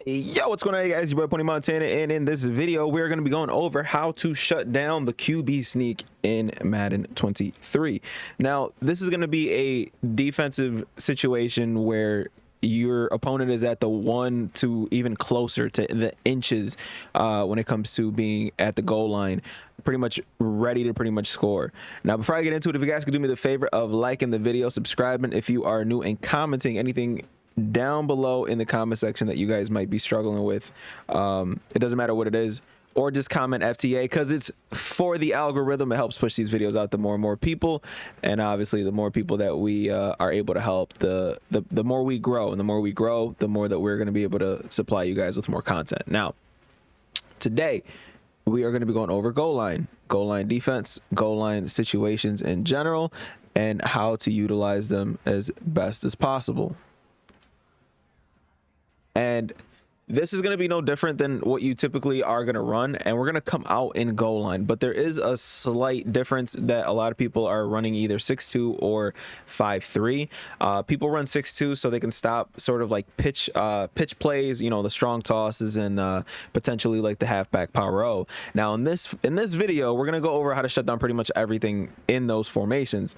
Yo, what's going on, guys? Your boy Pony Montana, and in this video, we're going to be going over how to shut down the QB sneak in Madden 23. Now, this is going to be a defensive situation where your opponent is at the 1 to even closer to the inches when it comes to being at the goal line, pretty much ready to pretty much score. Now, before I get into it, if you guys could do me the favor of liking the video, subscribing if you are new, and commenting anything down below in the comment section that you guys might be struggling with. It doesn't matter what it is, or just comment FTA, because it's for the algorithm. It helps push these videos out to more and more people, and obviously the more people that we are able to help, the more we grow, and the more we grow, the more that we're going to be able to supply you guys with more content. Now, today we are going to be going over goal line defense, goal line situations in general, and how to utilize them as best as possible. And this is going to be no different than what you typically are going to run, and we're going to come out in goal line, but there is a slight difference that a lot of people are running either 6-2 or 5-3. People run 6-2 so they can stop sort of like pitch plays, you know, the strong tosses and potentially like the halfback power O. Now in this video, we're going to go over how to shut down pretty much everything in those formations.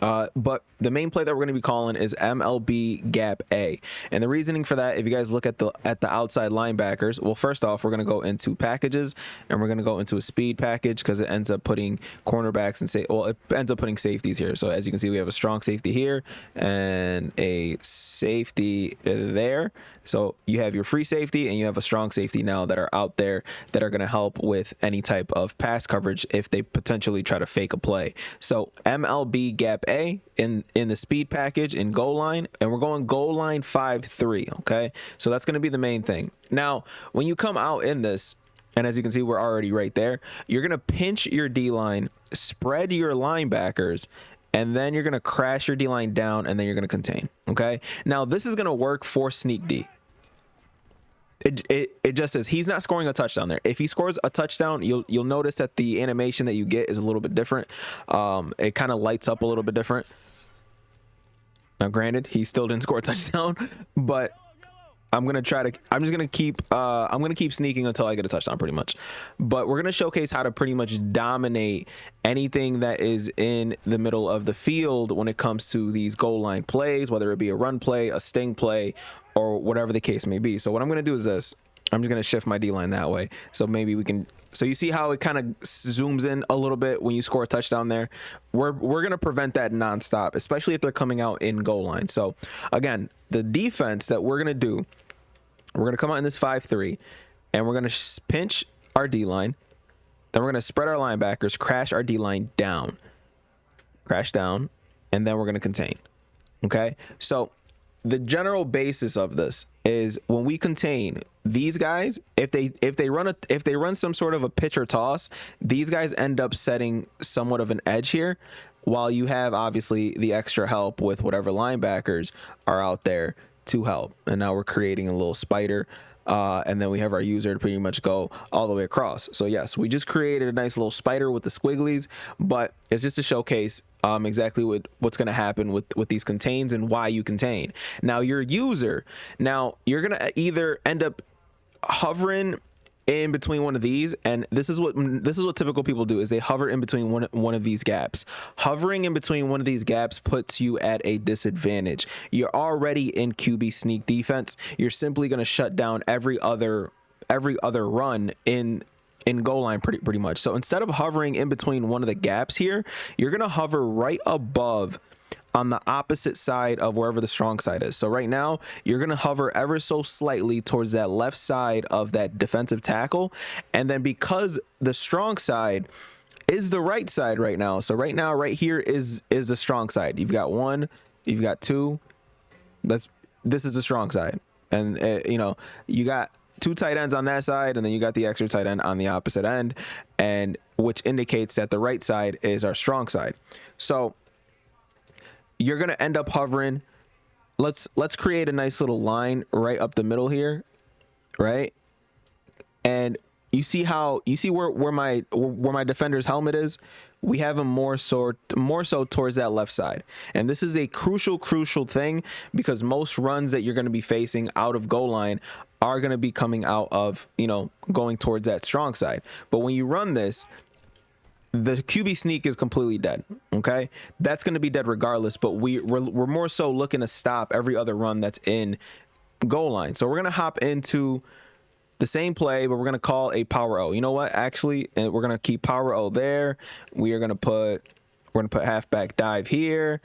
But the main play that we're going to be calling is MLB gap A, and the reasoning for that, if you guys look at the outside linebackers, well, first off, we're going to go into packages, and we're going to go into a speed package because it ends up putting cornerbacks and it ends up putting safeties here. So as you can see, we have a strong safety here and a safety there. So you have your free safety and you have a strong safety now that are out there that are going to help with any type of pass coverage if they potentially try to fake a play. So MLB gap A in the speed package in goal line, and we're going goal line 5-3. Okay, so that's going to be the main thing. Now, when you come out in this, and as you can see, we're already right there, you're going to pinch your D line, spread your linebackers, and then you're going to crash your D line down, and then you're going to contain. Okay, now this is going to work for sneak D. It just says he's not scoring a touchdown there. If he scores a touchdown, you'll notice that the animation that you get is a little bit different. It kind of lights up a little bit different. Now, granted, he still didn't score a touchdown, but I'm just gonna keep sneaking until I get a touchdown, pretty much. But we're gonna showcase how to pretty much dominate anything that is in the middle of the field when it comes to these goal line plays, whether it be a run play, a sting play, or whatever the case may be. So what I'm gonna do is this. I'm just gonna shift my D line that way, so maybe we can. So you see how it kind of zooms in a little bit when you score a touchdown there. We're gonna prevent that nonstop, especially if they're coming out in goal line. So again, the defense that we're gonna do, we're gonna come out in this 5-3, and we're gonna pinch our D line. Then we're gonna spread our linebackers, crash our D line down, crash down, and then we're gonna contain. Okay, so the general basis of this is when we contain these guys, if they run some sort of a pitch or toss, these guys end up setting somewhat of an edge here, while you have obviously the extra help with whatever linebackers are out there to help. And now we're creating a little spider, and then we have our user to pretty much go all the way across. So yes, we just created a nice little spider with the squigglies, but it's just to showcase exactly what's going to happen with these contains and why you contain. Now your user, you're going to either end up hovering in between one of these, and this is what typical people do, is they hover in between one of these gaps. Hovering in between one of these gaps puts you at a disadvantage. You're already in QB sneak defense. You're simply going to shut down every other run in goal line pretty much. So instead of hovering in between one of the gaps here, you're going to hover right above on the opposite side of wherever the strong side is. So right now, you're going to hover ever so slightly towards that left side of that defensive tackle. And then because the strong side is the right side right now. So right now, right here is the strong side. You've got one, you've got two. This is the strong side. And, you know, you got two tight ends on that side, and then you got the extra tight end on the opposite end, and which indicates that the right side is our strong side. So you're going to end up hovering. Let's create a nice little line right up the middle here, right? And you see where my defender's helmet is? We have him more so towards that left side. And this is a crucial thing, because most runs that you're going to be facing out of goal line are going to be coming out of, you know, going towards that strong side. But when you run this, the QB sneak is completely dead. Okay, that's going to be dead regardless. But we're more so looking to stop every other run that's in goal line. So we're going to hop into the same play, but we're going to call a power O. You know what? Actually, and we're going to keep power O there. We're going to put halfback dive here.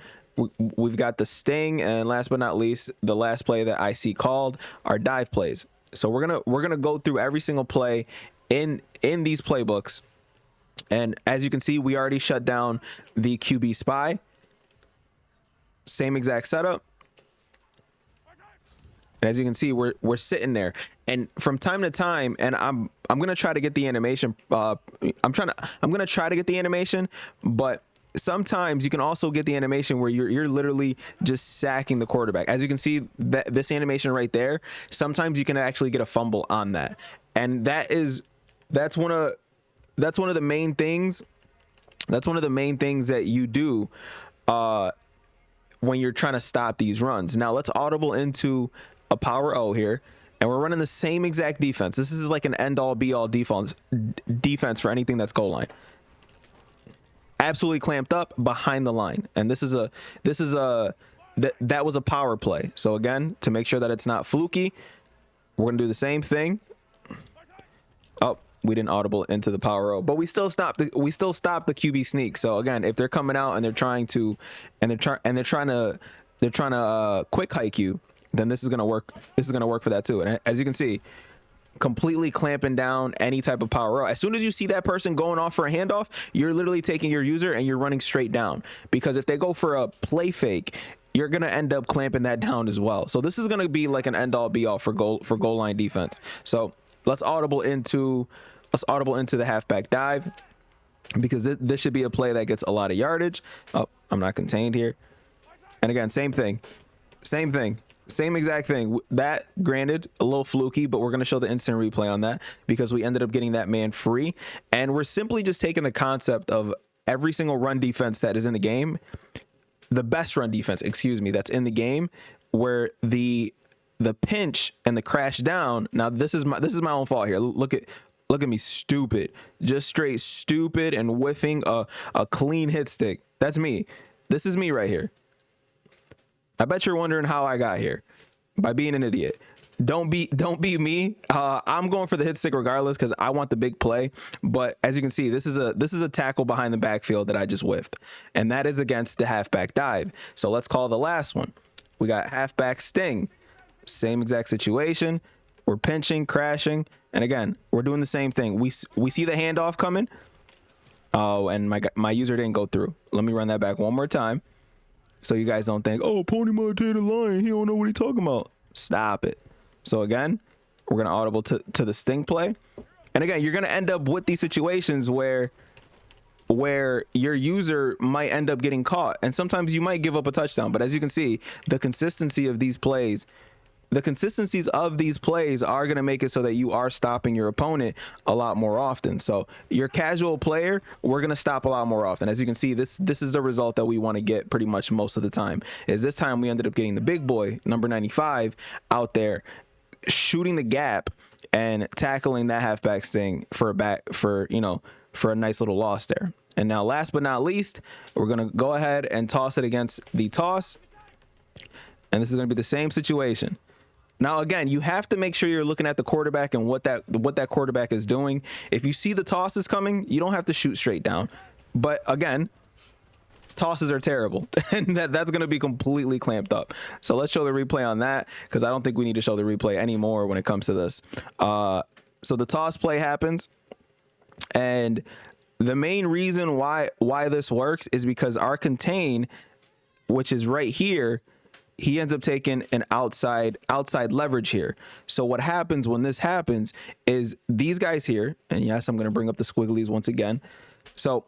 We've got the sting, and last but not least, the last play that I see called are dive plays. So we're gonna go through every single play in these playbooks, and as you can see, we already shut down the QB spy. Same exact setup, and as you can see, we're sitting there, and from time to time, and I'm gonna try to get the animation. I'm gonna try to get the animation, but sometimes you can also get the animation where you're literally just sacking the quarterback. As you can see, that this animation right there, sometimes you can actually get a fumble on that, and that's one of the main things. That's one of the main things that you do when you're trying to stop these runs. Now let's audible into a power O here, and we're running the same exact defense. This is like an end all be all defense for anything that's goal line. Absolutely clamped up behind the line, and that was a power play. So again, to make sure that it's not fluky, we're gonna do the same thing. Oh, we didn't audible into the power O, but we still stopped the QB sneak. So again, if they're coming out and they're trying to quick hike you, then this is gonna work. This is gonna work for that too. And as you can see, completely clamping down any type of power. As soon as you see that person going off for a handoff, you're literally taking your user and you're running straight down, because if they go for a play fake, you're gonna end up clamping that down as well. So this is gonna be like an end all be all for goal line defense. So let's audible into the halfback dive, because this should be a play that gets a lot of yardage. Oh, I'm not contained here. And again, same exact thing. That, granted, a little fluky, but we're going to show the instant replay on that, because we ended up getting that man free. And we're simply just taking the concept of every single run defense that is in the game, the best run defense, excuse me, that's in the game, where the pinch and the crash down. Now this is my own fault here. Look at me, stupid, just straight stupid, and whiffing a clean hit stick. That's me. This is me right here. I bet you're wondering how I got here, by being an idiot. Don't be me. I'm going for the hit stick regardless, because I want the big play. But as you can see, this is a tackle behind the backfield that I just whiffed, and that is against the halfback dive. So let's call the last one. We got halfback sting. Same exact situation. We're pinching, crashing, and again, we're doing the same thing. We see the handoff coming. Oh, and my user didn't go through. Let me run that back one more time, so you guys don't think, oh, Pony Montana lying, he don't know what he's talking about. Stop it. So again, we're going to audible to the sting play. And again, you're going to end up with these situations where your user might end up getting caught. And sometimes you might give up a touchdown. But as you can see, the consistencies of these plays are going to make it so that you are stopping your opponent a lot more often. So your casual player, we're going to stop a lot more often. As you can see, this is the result that we want to get pretty much most of the time. Is this time we ended up getting the big boy, number 95, out there shooting the gap and tackling that halfback sting for a nice little loss there. And now, last but not least, we're going to go ahead and toss it against the toss. And this is going to be the same situation. Now, again, you have to make sure you're looking at the quarterback and what that quarterback is doing. If you see the tosses coming, you don't have to shoot straight down. But again, tosses are terrible, and that's going to be completely clamped up. So let's show the replay on that, because I don't think we need to show the replay anymore when it comes to this. So the toss play happens, and the main reason why this works is because our contain, which is right here, he ends up taking an outside leverage here. So what happens when this happens is these guys here, and yes, I'm going to bring up the squigglies once again. So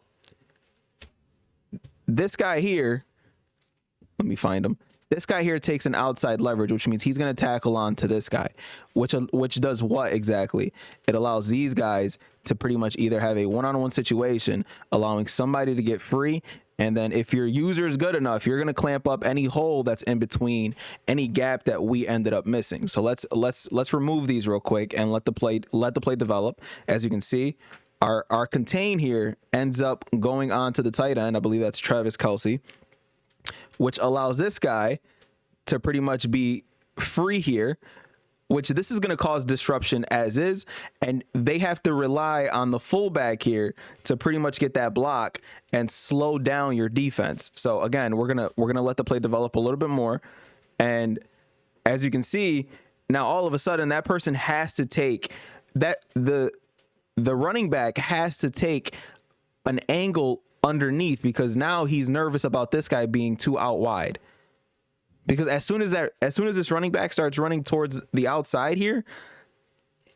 this guy here, let me find him. This guy here takes an outside leverage, which means he's going to tackle on to this guy, which does what exactly? It allows these guys to pretty much either have a one-on-one situation, allowing somebody to get free, And then if your user is good enough, you're going to clamp up any hole that's in between, any gap that we ended up missing. So let's remove these real quick and let the play develop. As you can see, our contain here ends up going on to the tight end. I believe that's Travis Kelce, which allows this guy to pretty much be free here, which this is going to cause disruption as is, and they have to rely on the fullback here to pretty much get that block and slow down your defense. So again, we're gonna let the play develop a little bit more, and as you can see, now all of a sudden that person has to take that the running back has to take an angle underneath, because now he's nervous about this guy being too out wide. Because as soon as this running back starts running towards the outside here,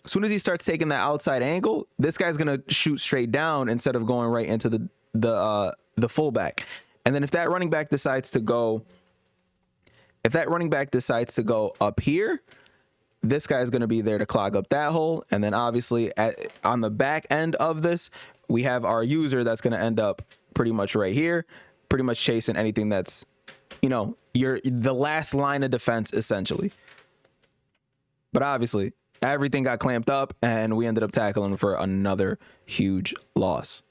as soon as he starts taking that outside angle, this guy's gonna shoot straight down instead of going right into the fullback. And then if that running back decides to go up here, this guy's gonna be there to clog up that hole. And then obviously on the back end of this, we have our user that's gonna end up pretty much right here, pretty much chasing anything that's, you know, the last line of defense essentially. But obviously everything got clamped up and we ended up tackling for another huge loss.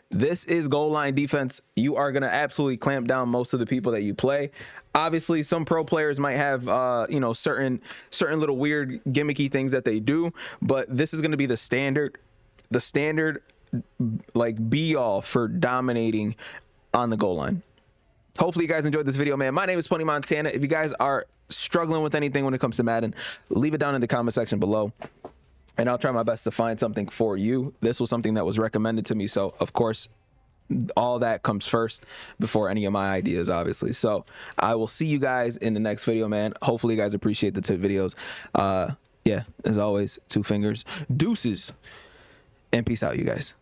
This is goal line defense. You are going to absolutely clamp down most of the people that you play. Obviously some pro players might have you know, certain little weird gimmicky things that they do, but this is going to be the standard like be all for dominating on the goal line. Hopefully you guys enjoyed this video, man. My name is Pony Montana. If you guys are struggling with anything when it comes to Madden, leave it down in the comment section below, and I'll try my best to find something for you. This was something that was recommended to me, so of course all that comes first before any of my ideas, obviously. So I will see you guys in the next video, man. Hopefully you guys appreciate the tip videos. Yeah, as always, 2 fingers, deuces, and peace out, you guys.